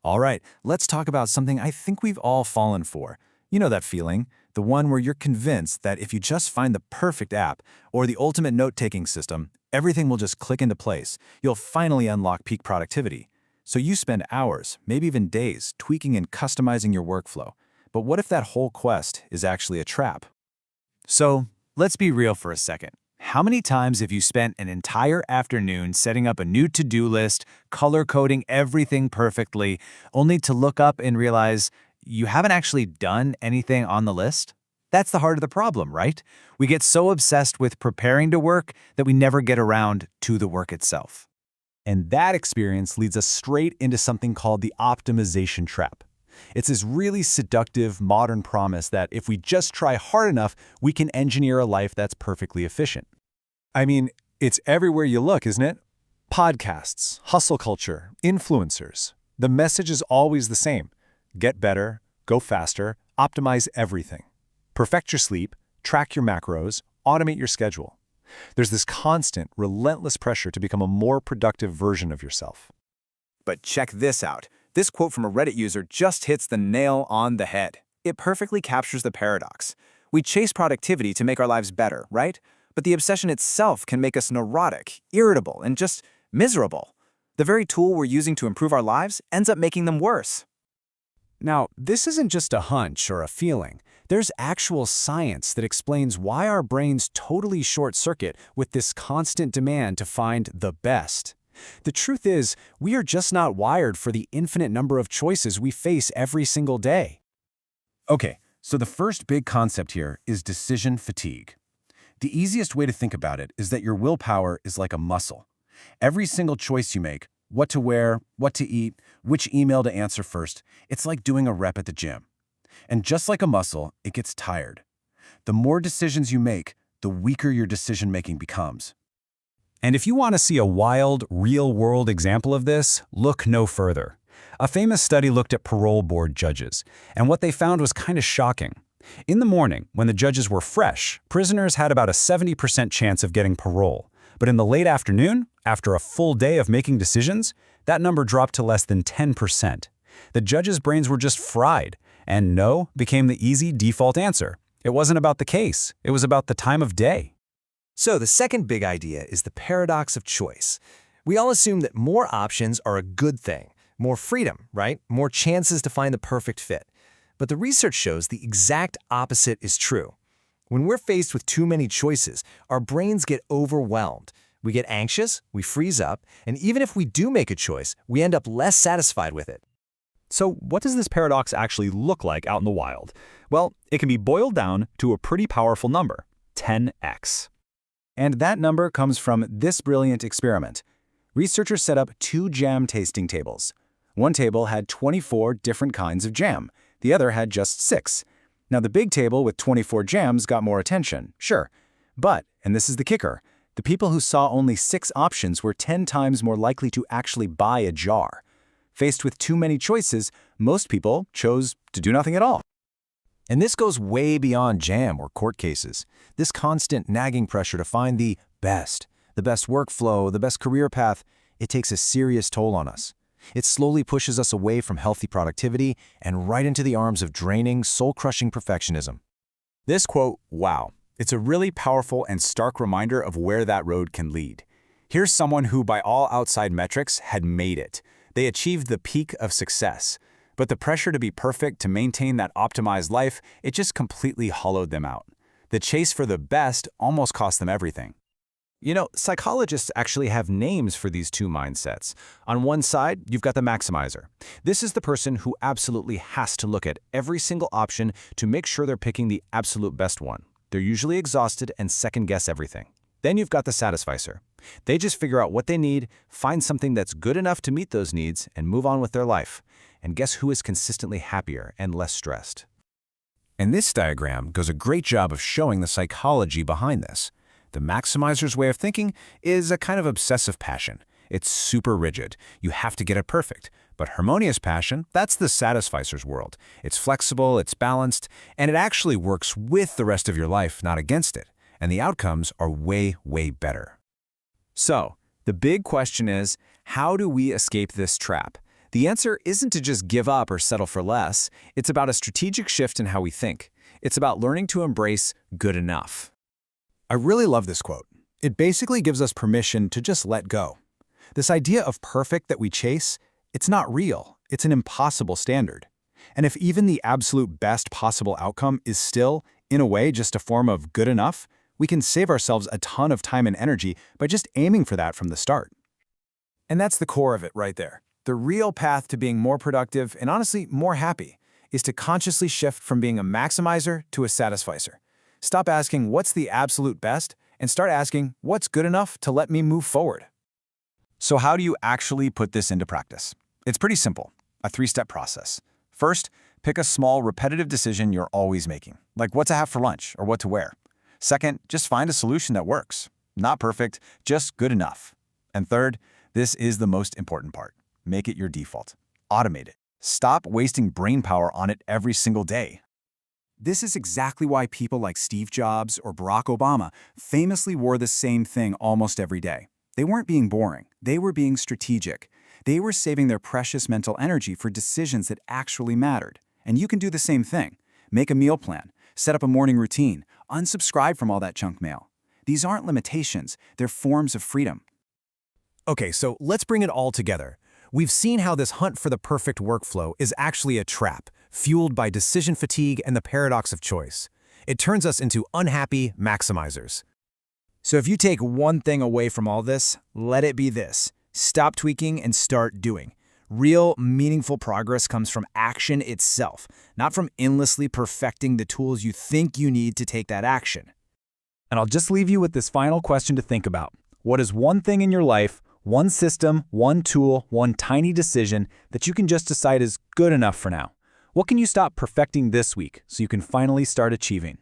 All right, let's talk about something I think we've all fallen for. You know that feeling, the one where you're convinced that if you just find the perfect app or the ultimate note-taking system, everything will just click into place. You'll finally unlock peak productivity. So you spend hours, maybe even days, tweaking and customizing your workflow. But what if that whole quest is actually a trap? So, let's be real for a second. How many times have you spent an entire afternoon setting up a new to-do list, color-coding everything perfectly, only to look up and realize you haven't actually done anything on the list? That's the heart of the problem, right? We get so obsessed with preparing to work that we never get around to the work itself. And that experience leads us straight into something called the optimization trap. It's this really seductive, modern promise that if we just try hard enough, we can engineer a life that's perfectly efficient. I mean, it's everywhere you look, isn't it? Podcasts, hustle culture, influencers. The message is always the same. Get better, go faster, optimize everything. Perfect your sleep, track your macros, automate your schedule. There's this constant, relentless pressure to become a more productive version of yourself. But check this out. This quote from a Reddit user just hits the nail on the head. It perfectly captures the paradox. We chase productivity to make our lives better, right? But the obsession itself can make us neurotic, irritable, and just miserable. The very tool we're using to improve our lives ends up making them worse. Now, this isn't just a hunch or a feeling. There's actual science that explains why our brains totally short-circuit with this constant demand to find the best. The truth is, we are just not wired for the infinite number of choices we face every single day. Okay, so the first big concept here is decision fatigue. The easiest way to think about it is that your willpower is like a muscle. Every single choice you make, what to wear, what to eat, which email to answer first, it's like doing a rep at the gym. And just like a muscle, it gets tired. The more decisions you make, the weaker your decision-making becomes. And if you want to see a wild, real-world example of this, look no further. A famous study looked at parole board judges, and what they found was kind of shocking. In the morning, when the judges were fresh, prisoners had about a 70% chance of getting parole. But in the late afternoon, after a full day of making decisions, that number dropped to less than 10%. The judges' brains were just fried, and no became the easy default answer. It wasn't about the case, it was about the time of day. So the second big idea is the paradox of choice. We all assume that more options are a good thing, more freedom, right? More chances to find the perfect fit. But the research shows the exact opposite is true. When we're faced with too many choices, our brains get overwhelmed. We get anxious, we freeze up, and even if we do make a choice, we end up less satisfied with it. So what does this paradox actually look like out in the wild? Well, it can be boiled down to a pretty powerful number, 10x. And that number comes from this brilliant experiment. Researchers set up 2 jam tasting tables. One table had 24 different kinds of jam. The other had just 6. Now, the big table with 24 jams got more attention, sure. But, and this is the kicker, the people who saw only 6 options were 10 times more likely to actually buy a jar. Faced with too many choices, most people chose to do nothing at all. And this goes way beyond jam or court cases. This constant nagging pressure to find the best workflow, the best career path, it takes a serious toll on us. It slowly pushes us away from healthy productivity and right into the arms of draining, soul-crushing perfectionism. This quote, wow, it's a really powerful and stark reminder of where that road can lead. Here's someone who, by all outside metrics, had made it. They achieved the peak of success. But the pressure to be perfect, to maintain that optimized life, it just completely hollowed them out. The chase for the best almost cost them everything. You know, psychologists actually have names for these two mindsets. On one side, you've got the maximizer. This is the person who absolutely has to look at every single option to make sure they're picking the absolute best one. They're usually exhausted and second-guess everything. Then you've got the satisficer. They just figure out what they need, find something that's good enough to meet those needs, and move on with their life. And guess who is consistently happier and less stressed? And this diagram does a great job of showing the psychology behind this. The maximizer's way of thinking is a kind of obsessive passion. It's super rigid. You have to get it perfect. But harmonious passion, that's the satisficer's world. It's flexible, it's balanced, and it actually works with the rest of your life, not against it. And the outcomes are way, way better. So, the big question is, how do we escape this trap? The answer isn't to just give up or settle for less. It's about a strategic shift in how we think. It's about learning to embrace good enough. I really love this quote. It basically gives us permission to just let go. This idea of perfect that we chase, it's not real. It's an impossible standard. And if even the absolute best possible outcome is still, in a way, just a form of good enough, we can save ourselves a ton of time and energy by just aiming for that from the start. And that's the core of it right there. The real path to being more productive and honestly more happy is to consciously shift from being a maximizer to a satisficer. Stop asking what's the absolute best and start asking what's good enough to let me move forward. So how do you actually put this into practice? It's pretty simple, a 3-step process. First, pick a small, repetitive decision you're always making, like what to have for lunch or what to wear. Second, just find a solution that works. Not perfect, just good enough. And third, this is the most important part. Make it your default. Automate it. Stop wasting brain power on it every single day. This is exactly why people like Steve Jobs or Barack Obama famously wore the same thing almost every day. They weren't being boring. They were being strategic. They were saving their precious mental energy for decisions that actually mattered. And you can do the same thing. Make a meal plan. Set up a morning routine. Unsubscribe from all that junk mail. These aren't limitations. They're forms of freedom. Okay, so let's bring it all together. We've seen how this hunt for the perfect workflow is actually a trap, fueled by decision fatigue and the paradox of choice. It turns us into unhappy maximizers. So if you take one thing away from all this, let it be this. Stop tweaking and start doing. Real, meaningful progress comes from action itself, not from endlessly perfecting the tools you think you need to take that action. And I'll just leave you with this final question to think about. What is one thing in your life, one system, one tool, one tiny decision that you can just decide is good enough for now? What can you stop perfecting this week so you can finally start achieving?